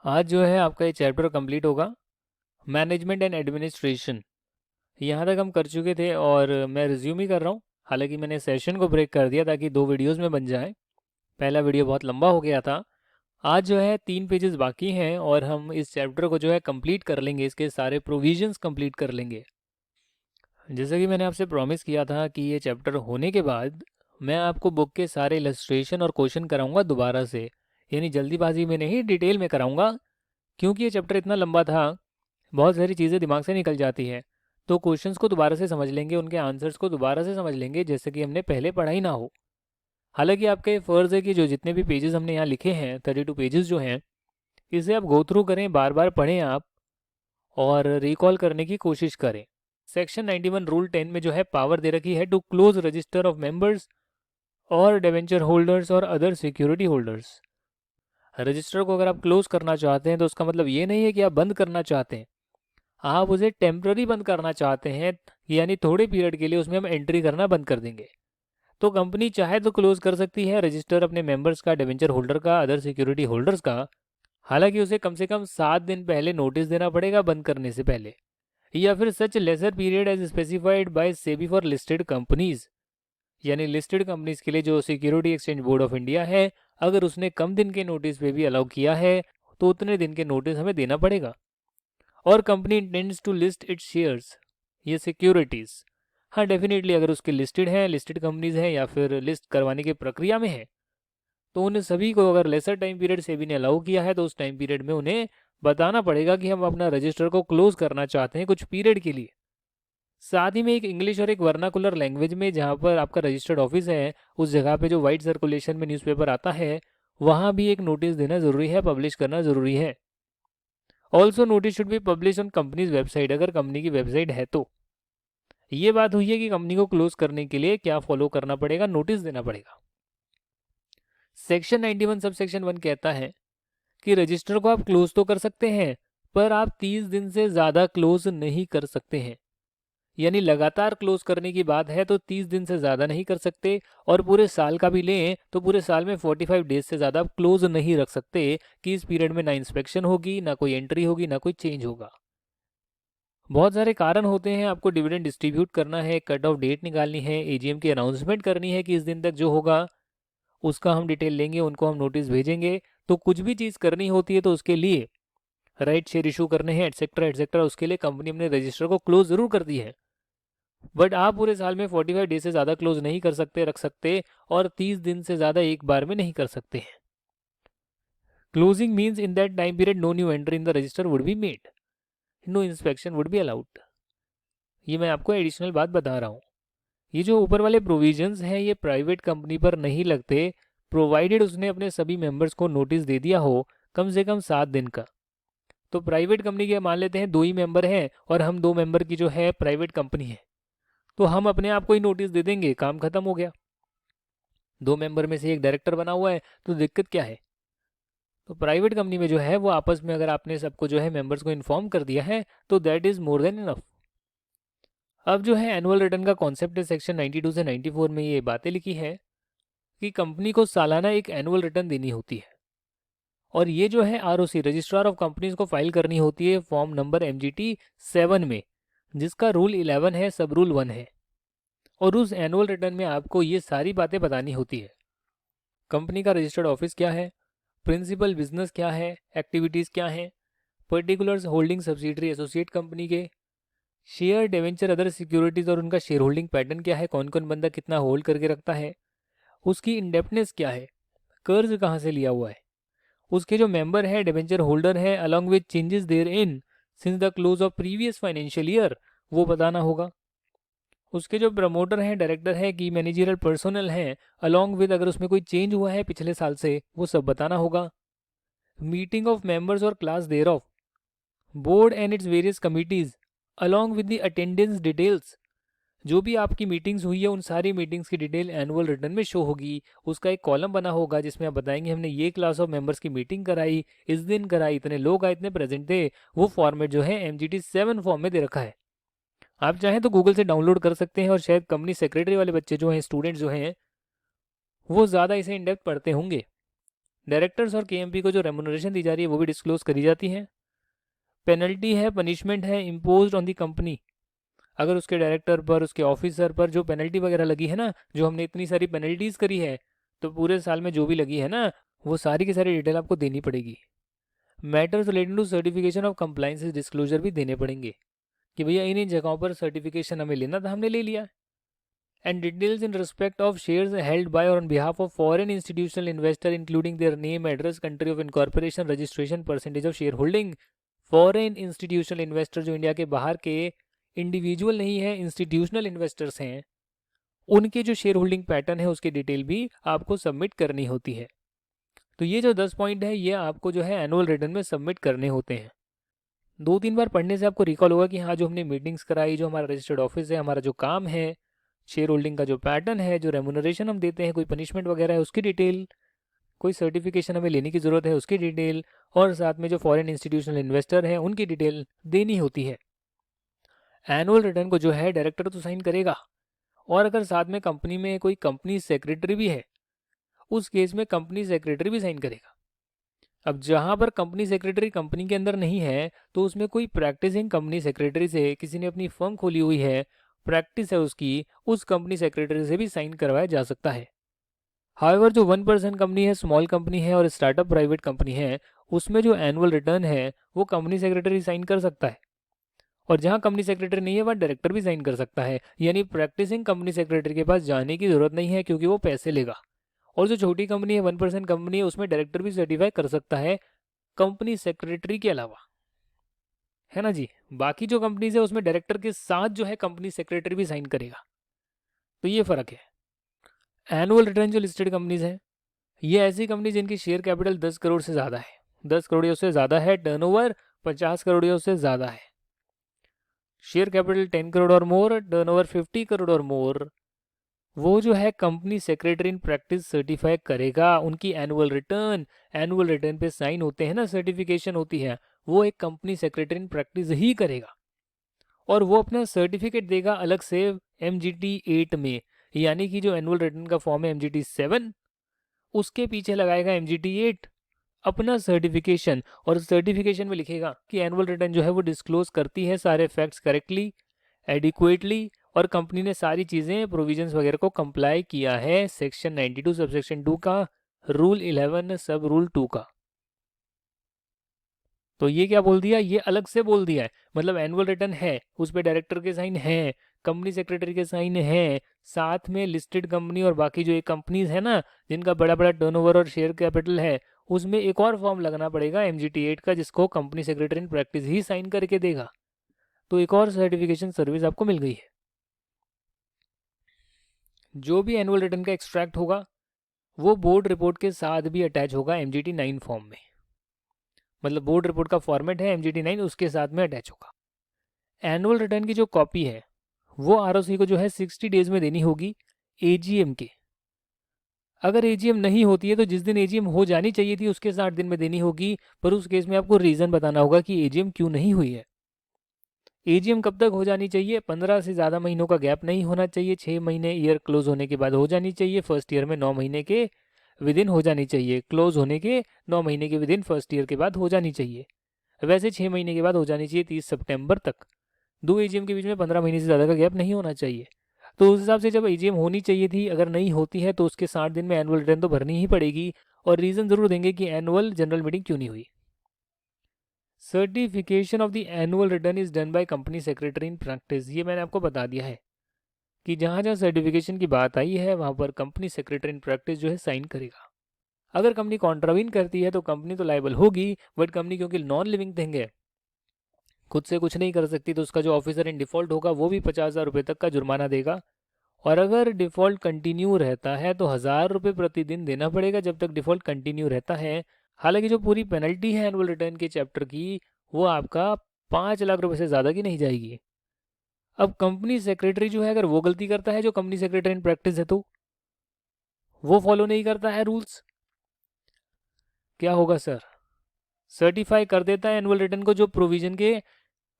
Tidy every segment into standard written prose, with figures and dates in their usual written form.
आज जो है आपका ये चैप्टर कंप्लीट होगा, मैनेजमेंट एंड एडमिनिस्ट्रेशन। यहाँ तक हम कर चुके थे और मैं रिज्यूम ही कर रहा हूँ। हालांकि मैंने सेशन को ब्रेक कर दिया ताकि 2 वीडियोस में बन जाए। पहला वीडियो बहुत लंबा हो गया था। आज जो है 3 पेजेस बाकी हैं और हम इस चैप्टर को जो है कंप्लीट कर लेंगे, इसके सारे प्रोविजंस कंप्लीट कर लेंगे। जैसा कि मैंने आपसे प्रॉमिस किया था कि ये चैप्टर होने के बाद मैं आपको बुक के सारे इलस्ट्रेशन और क्वेश्चन कराऊंगा दोबारा से, यानी जल्दीबाजी में नहीं, डिटेल में कराऊंगा। क्योंकि ये चैप्टर इतना लंबा था, बहुत सारी चीज़ें दिमाग से निकल जाती हैं। तो क्वेश्चंस को दोबारा से समझ लेंगे, उनके आंसर्स को दोबारा से समझ लेंगे जैसे कि हमने पहले पढ़ा ही ना हो। हालांकि आपका ये फ़र्ज़ है कि जो जितने भी पेजेस हमने यहाँ लिखे हैं, 32 पेजेस जो हैं, इसे आप गो थ्रू करें, बार बार पढ़ें आप, और रिकॉल करने की कोशिश करें। सेक्शन 91 रूल 10 में जो है पावर दे रखी है to close register of members और डिवेंचर होल्डर्स और अदर सिक्योरिटी होल्डर्स। रजिस्टर को अगर आप क्लोज करना चाहते हैं तो उसका मतलब ये नहीं है कि आप बंद करना चाहते हैं, आप उसे टेम्प्ररी बंद करना चाहते हैं, यानी थोड़े पीरियड के लिए उसमें हम एंट्री करना बंद कर देंगे। तो कंपनी चाहे तो क्लोज कर सकती है रजिस्टर अपने मेंबर्स का, डिवेंचर होल्डर का, अदर सिक्योरिटी होल्डर्स का। हालांकि उसे कम से कम 7 दिन पहले नोटिस देना पड़ेगा बंद करने से पहले, या फिर such lesser period as specified by SEBI for listed companies, यानी लिस्टेड कंपनीज के लिए जो security exchange board of India है, अगर उसने कम दिन के नोटिस पे भी अलाउ किया है तो उतने दिन के नोटिस हमें देना पड़ेगा। और company intends to list its shares, ये सिक्योरिटीज, हाँ डेफिनेटली अगर उसके लिस्टेड हैं, लिस्टेड कंपनीज हैं या फिर लिस्ट करवाने की प्रक्रिया में है, तो उन सभी को अगर लेसर टाइम पीरियड सेबी ने अलाउ किया है तो उस टाइम पीरियड में उन्हें बताना पड़ेगा कि हम अपना रजिस्टर को क्लोज करना चाहते हैं कुछ पीरियड के लिए। साथ ही में एक इंग्लिश और एक वर्नाकुलर लैंग्वेज में, जहाँ पर आपका रजिस्टर्ड ऑफिस है उस जगह पे जो वाइड सर्कुलेशन में न्यूज़पेपर आता है, वहाँ भी एक नोटिस देना ज़रूरी है, पब्लिश करना ज़रूरी है। Also notice should be publish on companies website, अगर कंपनी की वेबसाइट है तो। ये बात हुई है कि कंपनी को क्लोज करने के लिए क्या फॉलो करना पड़ेगा, नोटिस देना पड़ेगा। सेक्शन 91 सब सेक्शन 1 कहता है कि रजिस्टर को आप क्लोज तो कर सकते हैं, पर आप 30 दिन से ज़्यादा क्लोज नहीं कर सकते हैं। यानी लगातार क्लोज करने की बात है तो 30 दिन से ज़्यादा नहीं कर सकते, और पूरे साल का भी लें तो पूरे साल में 45 डेज से ज़्यादा आप क्लोज नहीं रख सकते कि इस पीरियड में ना इंस्पेक्शन होगी, ना कोई एंट्री होगी, ना कोई चेंज होगा। बहुत सारे कारण होते हैं, आपको डिविडेंड डिस्ट्रीब्यूट करना है, कट ऑफ डेट निकालनी है, एजीएम की अनाउंसमेंट करनी है कि इस दिन तक जो होगा उसका हम डिटेल लेंगे, उनको हम नोटिस भेजेंगे। तो कुछ भी चीज़ करनी होती है तो उसके लिए राइट शेयर इशू करने हैं, एटसेट्रा एटसेट्रा, उसके लिए कंपनी अपने रजिस्टर को क्लोज ज़रूर करती है। बट आप पूरे साल में 45 डेज से ज़्यादा क्लोज नहीं कर सकते, रख सकते, और 30 दिन से ज़्यादा एक बार में नहीं कर सकते हैं। Closing means in that time period no new entry in the register would be made, no inspection would be allowed. ये मैं आपको एडिशनल बात बता रहा हूँ। ये जो ऊपर वाले प्रोविजंस हैं ये प्राइवेट कंपनी पर नहीं लगते, प्रोवाइडेड उसने अपने सभी मेंबर्स को नोटिस दे दिया हो कम से कम 7 दिन का। तो प्राइवेट कंपनी के मान लेते हैं 2 ही मेंबर हैं और हम 2 मेंबर की जो है प्राइवेट कंपनी है, तो हम अपने आप को ही नोटिस दे देंगे, काम खत्म हो गया। 2 मेंबर में से एक डायरेक्टर बना हुआ है तो दिक्कत क्या है। तो प्राइवेट कंपनी में जो है वो आपस में अगर आपने सबको जो है मेंबर्स को इन्फॉर्म कर दिया है तो that is more than enough. अब जो है एनुअल रिटर्न का कॉन्सेप्ट है, सेक्शन 92 से 94 में ये बातें लिखी है कि कंपनी को सालाना एक एनुअल रिटर्न देनी होती है, और ये जो है आरओसी, रजिस्ट्रार ऑफ कंपनीज को फाइल करनी होती है फॉर्म नंबर MGT 7 में, जिसका रूल 11 है, सब रूल 1 है। और उस एनुअल रिटर्न में आपको ये सारी बातें बतानी होती है। कंपनी का रजिस्टर्ड ऑफिस क्या है, प्रिंसिपल बिजनेस क्या है, एक्टिविटीज़ क्या हैं, particulars holding subsidiary associate company के, शेयर डिवेंचर अदर सिक्योरिटीज़ और उनका शेयर होल्डिंग पैटर्न क्या है, कौन कौन बंदा कितना होल्ड करके रखता है, उसकी इंडेप्टनेस क्या है, कर्ज कहाँ से लिया हुआ है, उसके जो मेंबर है, डिवेंचर होल्डर है, along with changes therein since the close of previous financial year, वो बताना होगा। उसके जो प्रमोटर हैं, डायरेक्टर है, की मैनेजरियल पर्सनल हैं, अलॉन्ग विद अगर उसमें कोई चेंज हुआ है पिछले साल से वो सब बताना होगा। मीटिंग ऑफ मेंबर्स और class thereof board and its various committees along with the attendance details, जो भी आपकी मीटिंग्स हुई है उन सारी मीटिंग्स की डिटेल एनुअल रिटर्न में शो होगी। उसका एक कॉलम बना होगा जिसमें आप बताएंगे हमने ये क्लास ऑफ मेंबर्स की मीटिंग कराई, इस दिन कराई, इतने लोग आए, इतने प्रेजेंट थे। वो फॉर्मेट जो है MGT 7 फॉर्म में दे रखा है। आप चाहें तो गूगल से डाउनलोड कर सकते हैं, और शायद कंपनी सेक्रेटरी वाले बच्चे जो हैं, स्टूडेंट्स जो हैं, वो ज़्यादा इसे इन डेप्थ पढ़ते होंगे। डायरेक्टर्स और केएमपी को जो रेम्यूनरेशन दी जा रही है वो भी डिस्क्लोज करी जाती है। पेनल्टी है, पनिशमेंट है इम्पोज्ड ऑन दी कंपनी, अगर उसके डायरेक्टर पर, उसके ऑफिसर पर जो पेनल्टी वगैरह लगी है ना, जो हमने इतनी सारी पेनल्टीज करी है, तो पूरे साल में जो भी लगी है ना, वो सारी की सारी डिटेल आपको देनी पड़ेगी। Matters relating to certification of compliance disclosure भी देने पड़ेंगे कि भैया इन जगहों पर सर्टिफिकेशन हमें लेना था, हमने ले लिया। And details in respect of shares held by और on behalf of foreign institutional investor including their name, address, country of incorporation, registration, percentage of share holding. Foreign institutional investor जो इंडिया के बाहर के इंडिविजुअल नहीं है, institutional investors हैं, उनके जो शेयर होल्डिंग पैटर्न है उसकी डिटेल भी आपको सबमिट करनी होती है। तो ये जो 10 पॉइंट है ये आपको जो है एनुअल रिटर्न में सबमिट करने होते हैं। 2-3 बार पढ़ने से आपको रिकॉल होगा कि हाँ, जो हमने मीटिंग्स कराई, जो हमारा रजिस्टर्ड ऑफिस है, हमारा जो काम है, शेयर होल्डिंग का जो पैटर्न है, जो रेम्यूनरेशन हम देते हैं, कोई पनिशमेंट वगैरह है उसकी डिटेल, कोई सर्टिफिकेशन हमें लेने की ज़रूरत है उसकी डिटेल, और साथ में जो फॉरेन इंस्टीट्यूशनल इन्वेस्टर हैं उनकी डिटेल देनी होती है। एनुअल रिटर्न को जो है डायरेक्टर तो साइन करेगा, और अगर साथ में कंपनी में कोई कंपनी सेक्रेटरी भी है, उस केस में कंपनी सेक्रेटरी भी साइन करेगा। अब जहां पर कंपनी सेक्रेटरी कंपनी के अंदर नहीं है, तो उसमें कोई प्रैक्टिसिंग कंपनी सेक्रेटरी से, किसी ने अपनी फर्म खोली हुई है, प्रैक्टिस है उसकी, उस कंपनी सेक्रेटरी से भी साइन करवाया जा सकता है। हाउएवर जो 1% कंपनी है, स्मॉल कंपनी है और स्टार्टअप प्राइवेट कंपनी है, उसमें जो एनुअल रिटर्न है वो कंपनी सेक्रेटरी साइन कर सकता है, और जहां कंपनी सेक्रेटरी नहीं है वहाँ डायरेक्टर भी साइन कर सकता है। यानी प्रैक्टिसिंग कंपनी सेक्रेटरी के पास जाने की जरूरत नहीं है, क्योंकि वो पैसे लेगा। और जो छोटी कंपनी है, 1% कंपनी है, उसमें डायरेक्टर भी सर्टिफाई कर सकता है कंपनी सेक्रेटरी के अलावा, है ना जी। बाकी जो कंपनीज है उसमें डायरेक्टर के साथ जो है कंपनी सेक्रेटरी भी साइन करेगा। तो ये फर्क है। एनुअल रिटर्न जो लिस्टेड कंपनीज हैं, ये ऐसी कंपनी जिनकी शेयर कैपिटल 10 करोड़ से ज़्यादा है, 10 करोड़ या उससे ज़्यादा है, टर्नओवर 50 करोड़ या उससे ज़्यादा है, शेयर कैपिटल 10 करोड़ और मोर, टर्नओवर 50 करोड़ और मोर, वो जो है company secretary in practice certify करेगा। उनकी एनुअल रिटर्न पे साइन होते हैं ना, सर्टिफिकेशन होती है, वो एक कंपनी सेक्रेटरी इन प्रैक्टिस ही करेगा, और वो अपना सर्टिफिकेट देगा अलग से MGT 8 में। यानी कि जो एनुअल रिटर्न का फॉर्म है MGT 7, उसके पीछे लगाएगा MGT 8 अपना सर्टिफिकेशन, और सर्टिफिकेशन में लिखेगा कि एनुअल रिटर्न जो है वो डिस्क्लोज करती है सारे फैक्ट्स करेक्टली, एडिक्वेटली, और कंपनी ने सारी चीज़ें, प्रोविजंस वगैरह को कंप्लाई किया है सेक्शन 92 सबसेक्शन 2 का, रूल 11 सब रूल 2 का। तो ये क्या बोल दिया, ये अलग से बोल दिया है। मतलब एनुअल रिटर्न है, उस पर डायरेक्टर के साइन है, कंपनी सेक्रेटरी के साइन है, साथ में लिस्टेड कंपनी और बाकी जो एक कंपनीज है ना जिनका बड़ा बड़ा टर्नओवर और शेयर कैपिटल है, उसमें एक और फॉर्म लगना पड़ेगा MGT 8 का, जिसको कंपनी सेक्रेटरी इन प्रैक्टिस ही साइन करके देगा। तो एक और सर्टिफिकेशन सर्विस आपको मिल गई है। जो भी एनुअल रिटर्न का एक्सट्रैक्ट होगा वो बोर्ड रिपोर्ट के साथ भी अटैच होगा MGT 9 फॉर्म में। मतलब बोर्ड रिपोर्ट का फॉर्मेट है MGT 9, उसके साथ में अटैच होगा। एनुअल रिटर्न की जो कॉपी है वो ROC को जो है 60 डेज में देनी होगी AGM के। अगर AGM नहीं होती है तो जिस दिन AGM हो जानी चाहिए थी उसके 60 दिन में देनी होगी, पर उस केस में आपको रीज़न बताना होगा कि AGM क्यों नहीं हुई है। AGM कब तक हो जानी चाहिए, 15 से ज़्यादा महीनों का गैप नहीं होना चाहिए, 6 महीने ईयर क्लोज होने के बाद हो जानी चाहिए, फर्स्ट ईयर में 9 महीने के विद इन हो जानी चाहिए, क्लोज होने के 9 महीने के विद इन फर्स्ट ईयर के बाद हो जानी चाहिए। वैसे 6 महीने के बाद हो जानी चाहिए 30 सितंबर तक। 2 AGM के बीच में 15 महीने से ज़्यादा का गैप नहीं होना चाहिए। तो उस हिसाब से जब AGM होनी चाहिए थी, अगर नहीं होती है तो उसके 60 दिन में एनुअल रिटर्न तो भरनी ही पड़ेगी, और रीज़न ज़रूर देंगे कि एनुअल जनरल मीटिंग क्यों नहीं हुई। Certification of the annual return is done by company secretary in practice. ये मैंने आपको बता दिया है कि जहाँ जहाँ सर्टिफिकेशन की बात आई है वहाँ पर कंपनी सेक्रेटरी इन प्रैक्टिस जो है साइन करेगा। अगर कंपनी कॉन्ट्रावीन करती है तो कंपनी तो लाइबल होगी, बट कंपनी क्योंकि नॉन लिविंग थिंग है, खुद से कुछ नहीं कर सकती, तो उसका जो ऑफिसर इन डिफ़ॉल्ट होगा वो भी 50,000 रुपये तक का जुर्माना देगा। और अगर डिफ़ॉल्ट कंटिन्यू रहता है तो 1,000 रुपये प्रतिदिन देना पड़ेगा जब तक डिफ़ॉल्ट कंटिन्यू रहता है। हालांकि जो पूरी पेनल्टी है एनुअल रिटर्न के चैप्टर की, वो आपका 5 लाख रुपए से ज़्यादा की नहीं जाएगी। अब कंपनी सेक्रेटरी जो है अगर वो गलती करता है, जो कंपनी सेक्रेटरी इन प्रैक्टिस है, तो वो फॉलो नहीं करता है रूल्स, क्या होगा सर? सर्टिफाई कर देता है एनुअल रिटर्न को जो प्रोविजन के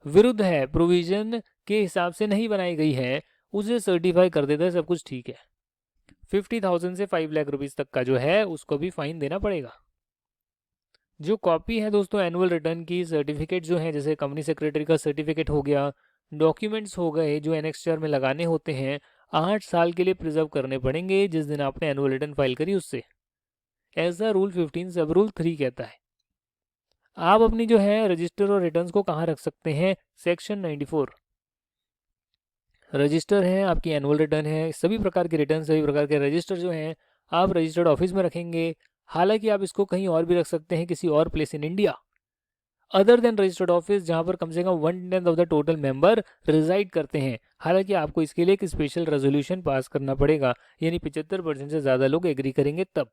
विरुद्ध है, प्रोविजन के हिसाब से नहीं बनाई गई है, उसे सर्टिफाई कर देता है, सब कुछ ठीक है। 50,000 से 5 लाख रुपीज़ तक का जो है उसको भी फाइन देना पड़ेगा। जो कॉपी है दोस्तों एनुअल रिटर्न की, सर्टिफिकेट जो है जैसे कंपनी सेक्रेटरी का सर्टिफिकेट हो गया, डॉक्यूमेंट्स हो गए जो एनेक्स्चर में लगाने होते हैं, 8 साल के लिए प्रिजर्व करने पड़ेंगे जिस दिन आपने एनुअल रिटर्न फाइल करी उससे। ऐसा रूल 15 सब रूल 3 कहता है। आप अपनी जो है रजिस्टर और रिटर्न्स को कहाँ रख सकते हैं? सेक्शन 94। रजिस्टर है, आपकी एनुअल रिटर्न है, सभी प्रकार के रिटर्न, सभी प्रकार के रजिस्टर जो हैं आप रजिस्टर्ड ऑफिस में रखेंगे। हालांकि आप इसको कहीं और भी रख सकते हैं, किसी और place in India other than registered office, जहां पर कम से कम 1/10 ऑफ द टोटल मेंबर रिजाइड करते हैं। हालांकि आपको इसके लिए एक स्पेशल रेजोल्यूशन पास करना पड़ेगा, यानी 75% से ज़्यादा लोग एग्री करेंगे तब।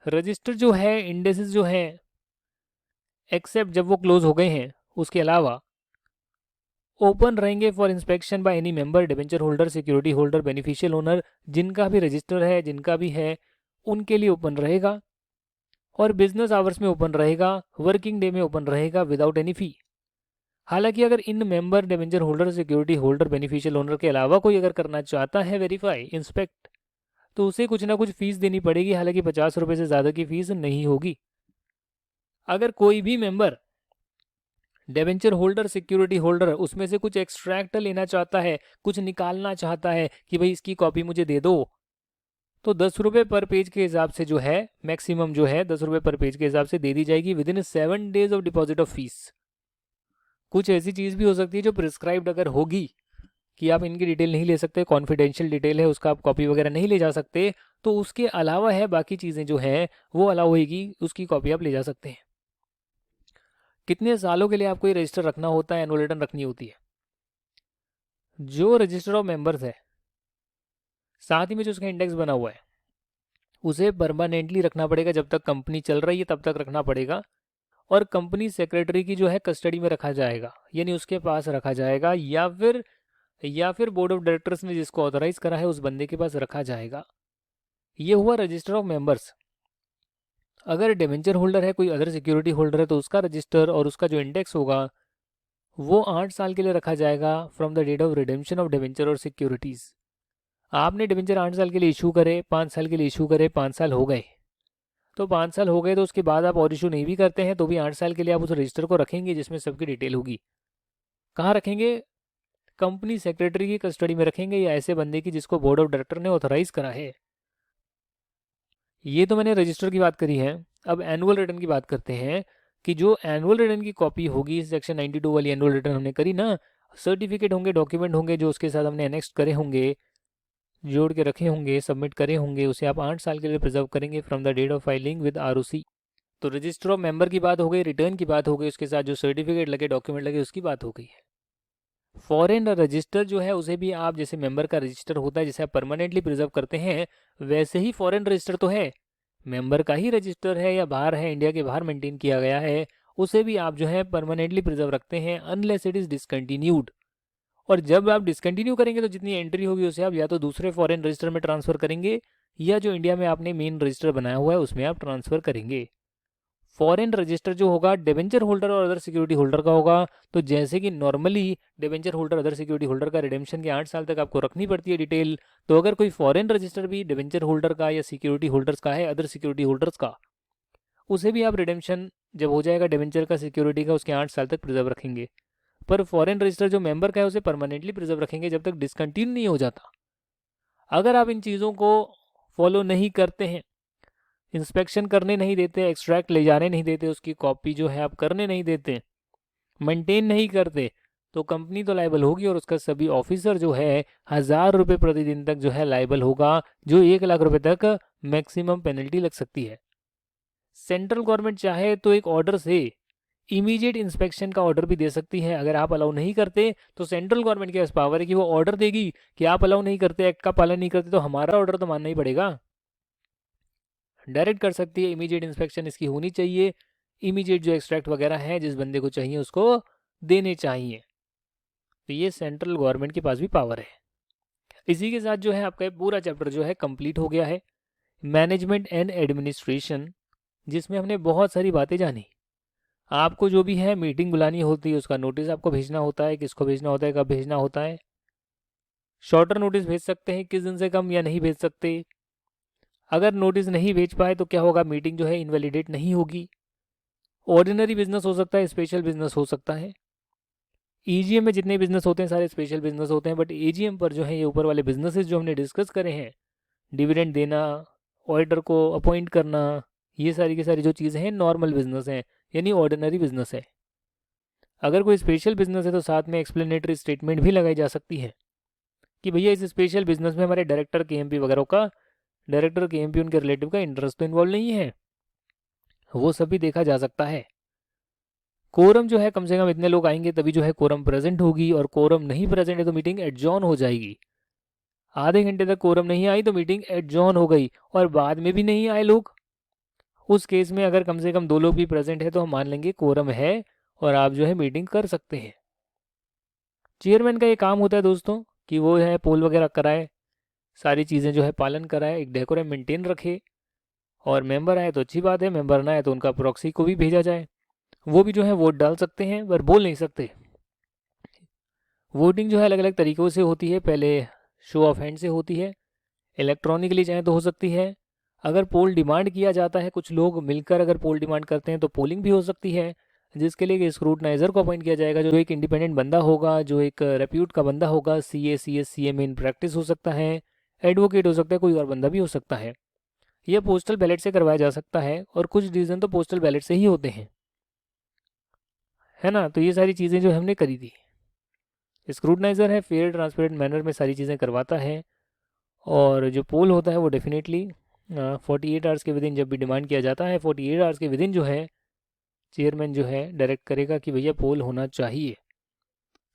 रजिस्टर जो है, इंडेसेस जो है, एक्सेप्ट जब वो क्लोज हो गए हैं, उसके अलावा ओपन रहेंगे for inspection by any member, debenture holder, security holder, beneficial owner, जिनका भी रजिस्टर है, जिनका भी है, उनके लिए ओपन रहेगा। और बिजनेस आवर्स में ओपन रहेगा, वर्किंग डे में ओपन रहेगा विदाउट एनी फी। हालांकि अगर इन member, debenture holder, security holder, beneficial owner के अलावा कोई अगर करना चाहता है वेरीफाई, इंस्पेक्ट, तो उसे कुछ ना कुछ फीस देनी पड़ेगी। हालांकि 50 रुपये से ज़्यादा की फीस नहीं होगी। अगर कोई भी member, debenture holder, security holder उसमें से कुछ एक्सट्रैक्ट लेना चाहता है, कुछ निकालना चाहता है कि भाई इसकी कॉपी मुझे दे दो, तो 10 रुपये पर पेज के हिसाब से जो है, मैक्सिमम जो है 10 रुपये पर पेज के हिसाब से दे दी जाएगी with in 7 days of deposit of fees. कुछ ऐसी चीज़ भी हो सकती है जो प्रिस्क्राइब्ड अगर होगी कि आप इनकी डिटेल नहीं ले सकते, कॉन्फिडेंशियल डिटेल है, उसका आप कॉपी वगैरह नहीं ले जा सकते, तो उसके अलावा है बाकी चीज़ें जो हैं वो अलाउ होगी, उसकी कॉपी आप ले जा सकते हैं। कितने सालों के लिए आपको ये रजिस्टर रखना होता है, एनुअल रिटर्न रखनी होती है? जो रजिस्टर ऑफ मेंबर्स है, साथ ही में जो उसका इंडेक्स बना हुआ है, उसे परमानेंटली रखना पड़ेगा। जब तक कंपनी चल रही है तब तक रखना पड़ेगा। और कंपनी सेक्रेटरी की जो है कस्टडी में रखा जाएगा, यानी उसके पास रखा जाएगा, या फिर बोर्ड ऑफ डायरेक्टर्स ने जिसको ऑथराइज करा है उस बंदे के पास रखा जाएगा। ये हुआ रजिस्टर ऑफ मेंबर्स। अगर डिबेंचर होल्डर है, कोई अदर सिक्योरिटी होल्डर है, तो उसका रजिस्टर और उसका जो इंडेक्स होगा वो 8 साल के लिए रखा जाएगा from the date of redemption of debenture और सिक्योरिटीज़। आपने डिबेंचर 8 साल के लिए इशू करे, 5 साल के लिए इशू करे, 5 साल हो गए, तो 5 साल हो गए तो उसके बाद आप और इशू नहीं भी करते हैं तो भी 8 साल के लिए आप उस रजिस्टर को रखेंगे जिसमें सबकी डिटेल होगी। कहाँ रखेंगे? कंपनी सेक्रेटरी की कस्टडी में रखेंगे, या ऐसे बंदे की जिसको बोर्ड ऑफ डायरेक्टर ने ऑथराइज करा है। ये तो मैंने रजिस्टर की बात करी है। अब एनुअल रिटर्न की बात करते हैं कि जो एनुअल रिटर्न की कॉपी होगी, सेक्शन 92 वाली एनुअल रिटर्न हमने करी ना, सर्टिफिकेट होंगे, डॉक्यूमेंट होंगे जो उसके साथ हमने एनेक्स्ट करे होंगे, जोड़ के रखे होंगे, सबमिट करे होंगे, उसे आप 8 साल के लिए प्रिजर्व करेंगे from the date of filing with ROC. तो रजिस्टर ऑफ मेंबर की बात हो गई, रिटर्न की बात हो गई, उसके साथ जो सर्टिफिकेट लगे, डॉक्यूमेंट लगे, उसकी बात हो गई है। फॉरेन रजिस्टर जो है उसे भी आप, जैसे मेंबर का रजिस्टर होता है जिसे आप परमानेंटली प्रिजर्व करते हैं, वैसे ही फॉरेन रजिस्टर तो है, मेंबर का ही रजिस्टर है या बाहर है, इंडिया के बाहर मेंटेन किया गया है, उसे भी आप जो है परमानेंटली प्रिजर्व रखते हैं अनलेस इट इज़ डिसकंटिन्यूड। और जब आप डिसकंटिन्यू करेंगे तो जितनी एंट्री होगी उसे आप या तो दूसरे फॉरेन रजिस्टर में ट्रांसफ़र करेंगे, या जो इंडिया में आपने मेन रजिस्टर बनाया हुआ है उसमें आप ट्रांसफ़र करेंगे। फॉरेन रजिस्टर जो होगा डिबेंचर होल्डर और अदर सिक्योरिटी होल्डर का होगा। तो जैसे कि normally debenture holder, other security holder का रिडेम्पशन के 8 साल तक आपको रखनी पड़ती है डिटेल, तो अगर कोई फॉरेन रजिस्टर भी डिबेंचर होल्डर का या सिक्योरिटी होल्डर्स का है, अदर सिक्योरिटी होल्डर्स का, उसे भी आप रिडेम्पशन जब हो जाएगा डिबेंचर का, सिक्योरिटी का, उसके 8 साल तक प्रिजर्व रखेंगे। पर फॉरेन रजिस्टर जो मेंबर का है उसे परमानेंटली प्रिजर्व रखेंगे जब तक डिसकंटिन्यू नहीं हो जाता। अगर आप इन चीज़ों को फॉलो नहीं करते हैं, इंस्पेक्शन करने नहीं देते, एक्सट्रैक्ट ले जाने नहीं देते, उसकी कॉपी जो है आप करने नहीं देते, मेंटेन नहीं करते, तो कंपनी तो लाइबल होगी और उसका सभी ऑफिसर जो है 1000 रुपये प्रतिदिन तक जो है लाइबल होगा, जो 1 लाख रुपए तक मैक्सिमम पेनल्टी लग सकती है। सेंट्रल गवर्नमेंट चाहे तो एक ऑर्डर से इमीडिएट इंस्पेक्शन का ऑर्डर भी दे सकती है। अगर आप अलाउ नहीं करते तो सेंट्रल गवर्नमेंट के पास पावर है कि वो ऑर्डर देगी कि आप अलाउ नहीं करते, एक्ट का पालन नहीं करते, तो हमारा ऑर्डर तो मानना ही पड़ेगा। डायरेक्ट कर सकती है, इमीडिएट इंस्पेक्शन इसकी होनी चाहिए, इमीडिएट जो एक्सट्रैक्ट वगैरह है जिस बंदे को चाहिए उसको देने चाहिए। तो ये सेंट्रल गवर्नमेंट के पास भी पावर है। इसी के साथ जो है आपका पूरा चैप्टर जो है कंप्लीट हो गया है, मैनेजमेंट एंड एडमिनिस्ट्रेशन, जिसमें हमने बहुत सारी बातें जानी। आपको जो भी है मीटिंग बुलानी होती है, उसका नोटिस आपको भेजना होता है, किसको भेजना होता है, कब भेजना होता है, शॉर्टर नोटिस भेज सकते हैं, किस दिन से कम या नहीं भेज सकते। अगर नोटिस नहीं भेज पाए तो क्या होगा, मीटिंग जो है इनवैलिडेट नहीं होगी। ऑर्डिनरी बिजनेस हो सकता है, स्पेशल बिजनेस हो सकता है। ईजीएम में जितने बिजनेस होते हैं सारे स्पेशल बिजनेस होते हैं, बट एजीएम पर जो है ये ऊपर वाले बिजनेसेस जो हमने डिस्कस करे हैं, डिविडेंड देना, ऑडिटर को अपॉइंट करना, ये सारी की सारी जो चीज़ें हैं नॉर्मल बिजनेस हैं, यानी ऑर्डिनरी बिजनेस है। अगर कोई स्पेशल बिजनेस है तो साथ में एक्सप्लेनेटरी स्टेटमेंट भी लगाई जा सकती है कि भैया इस स्पेशल बिजनेस में हमारे डायरेक्टर केएमपी वगैरह का, डायरेक्टर केएमपी उनके रिलेटिव का इंटरेस्ट तो इन्वॉल्व नहीं है, वो सब भी देखा जा सकता है। कोरम जो है कम से कम इतने लोग आएंगे तभी जो है कोरम प्रेजेंट होगी, और कोरम नहीं प्रेजेंट है तो मीटिंग एडजॉर्न हो जाएगी। आधे घंटे तक कोरम नहीं आई तो मीटिंग एडजॉर्न हो गई, और बाद में भी नहीं आए लोग, उस केस में अगर कम से कम 2 लोग भी प्रेजेंट है तो हम मान लेंगे कोरम है और आप जो है मीटिंग कर सकते हैं। चेयरमैन का ये काम होता है दोस्तों कि वो है पोल वगैरह कराए, सारी चीज़ें जो है पालन कराए, एक डेकोरम मेंटेन रखे, और मेंबर आए तो अच्छी बात है, मेंबर ना आए तो उनका प्रॉक्सी को भी भेजा जाए, वो भी जो है वोट डाल सकते हैं पर बोल नहीं सकते। वोटिंग जो है अलग अलग तरीक़ों से होती है, पहले शो ऑफ हैंड से होती है, इलेक्ट्रॉनिकली चाहे तो हो सकती है, अगर पोल डिमांड किया जाता है, कुछ लोग मिलकर अगर पोल डिमांड करते हैं तो पोलिंग भी हो सकती है, जिसके लिए स्क्रूटनाइजर को अपॉइंट किया जाएगा, जो एक इंडिपेंडेंट बंदा होगा, जो एक रेप्यूट का बंदा होगा, CA CS CM in practice हो सकता है, एडवोकेट हो सकता है, कोई और बंदा भी हो सकता है। यह पोस्टल बैलेट से करवाया जा सकता है, और कुछ डिसीजन तो पोस्टल बैलेट से ही होते हैं, है ना। तो ये सारी चीज़ें जो हमने करी थी। स्क्रूटनाइजर है, फेयर ट्रांसपेरेंट मैनर में सारी चीज़ें करवाता है, और जो पोल होता है वो डेफिनेटली 48 आवर्स के विदिन जब भी डिमांड किया जाता है, 48 आवर्स के विदिन जो है चेयरमैन जो है डायरेक्ट करेगा कि भैया पोल होना चाहिए।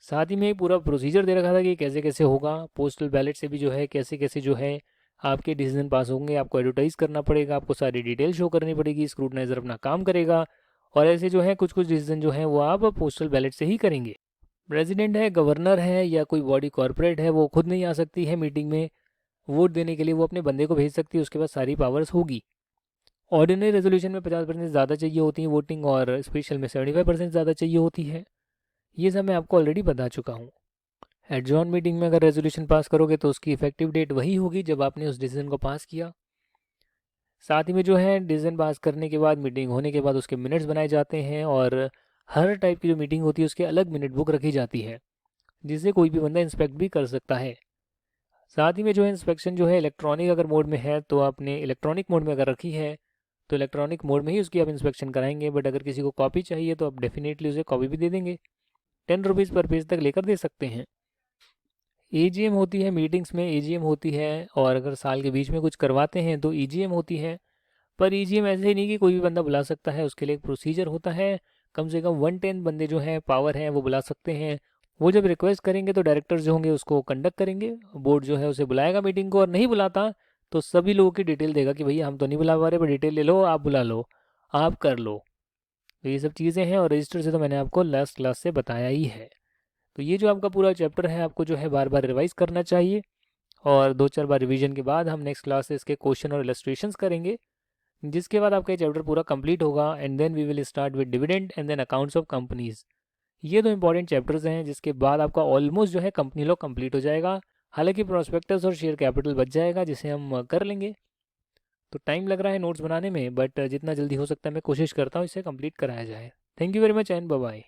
साथ ही में एक पूरा प्रोसीजर दे रखा था कि कैसे कैसे होगा, पोस्टल बैलेट से भी जो है कैसे कैसे जो है आपके डिसीजन पास होंगे, आपको एडवर्टाइज़ करना पड़ेगा, आपको सारी डिटेल शो करनी पड़ेगी, स्क्रूटनाइजर अपना काम करेगा, और ऐसे जो है कुछ कुछ डिसीजन जो है वो आप पोस्टल बैलेट से ही करेंगे। प्रेसिडेंट है, गवर्नर है, या कोई बॉडी कॉरपोरेट है, वो खुद नहीं आ सकती है मीटिंग में वोट देने के लिए, वो अपने बंदे को भेज सकती है, उसके पास सारी पावर्स होगी। ऑर्डिनरी रेजोल्यूशन में 50% ज़्यादा चाहिए होती है वोटिंग, और स्पेशल में 75% ज़्यादा चाहिए होती है। ये सब मैं आपको ऑलरेडी बता चुका हूँ। एडजॉर्न मीटिंग में अगर रेजोल्यूशन पास करोगे तो उसकी इफेक्टिव डेट वही होगी जब आपने उस डिसीजन को पास किया। साथ ही में जो है डिसीजन पास करने के बाद, मीटिंग होने के बाद उसके मिनट्स बनाए जाते हैं, और हर टाइप की जो मीटिंग होती है उसके अलग मिनट बुक रखी जाती है, जिससे कोई भी बंदा इंस्पेक्ट भी कर सकता है। साथ ही में जो है इंस्पेक्शन जो है इलेक्ट्रॉनिक अगर मोड में है तो आपने इलेक्ट्रॉनिक मोड में अगर रखी है तो इलेक्ट्रॉनिक मोड में ही उसकी आप इंस्पेक्शन कराएंगे, बट अगर किसी को कॉपी चाहिए तो आप डेफिनेटली उसे कॉपी भी दे देंगे, 10 रुपीज़ पर पेज तक लेकर दे सकते हैं। एजीएम होती है, मीटिंग्स में एजीएम होती है, और अगर साल के बीच में कुछ करवाते हैं तो ईजीएम होती है। पर ईजीएम ऐसे ही नहीं कि कोई भी बंदा बुला सकता है, उसके लिए एक प्रोसीजर होता है, कम से कम 110 बंदे जो हैं पावर हैं वो बुला सकते हैं। वो जब रिक्वेस्ट करेंगे तो डायरेक्टर्स जो होंगे उसको कंडक्ट करेंगे, बोर्ड जो है उसे बुलाएगा मीटिंग को, और नहीं बुलाता तो सभी लोगों की डिटेल देगा कि भैया हम तो नहीं बुला पा रहे, पर डिटेल ले लो, आप बुला लो, आप कर लो। तो ये सब चीज़ें हैं, और रजिस्टर से तो मैंने आपको लास्ट क्लास से बताया ही है। तो ये जो आपका पूरा चैप्टर है आपको जो है बार बार रिवाइज करना चाहिए, और 2-4 बार रिवीजन के बाद हम नेक्स्ट क्लास से इसके क्वेश्चन और इलस्ट्रेशंस करेंगे, जिसके बाद आपका ये चैप्टर पूरा कंप्लीट होगा, and then we will start with dividend and then accounts of companies. ये दो इंपॉर्टेंट चैप्टर्स हैं, जिसके बाद आपका ऑलमोस्ट जो है कंपनी लॉ कंप्लीट हो जाएगा। हालांकि प्रोस्पेक्टस और शेयर कैपिटल बच जाएगा, जिसे हम कर लेंगे। तो टाइम लग रहा है नोट्स बनाने में, बट जितना जल्दी हो सकता है मैं कोशिश करता हूँ इसे कंप्लीट कराया जाए। Thank you very much and bye bye.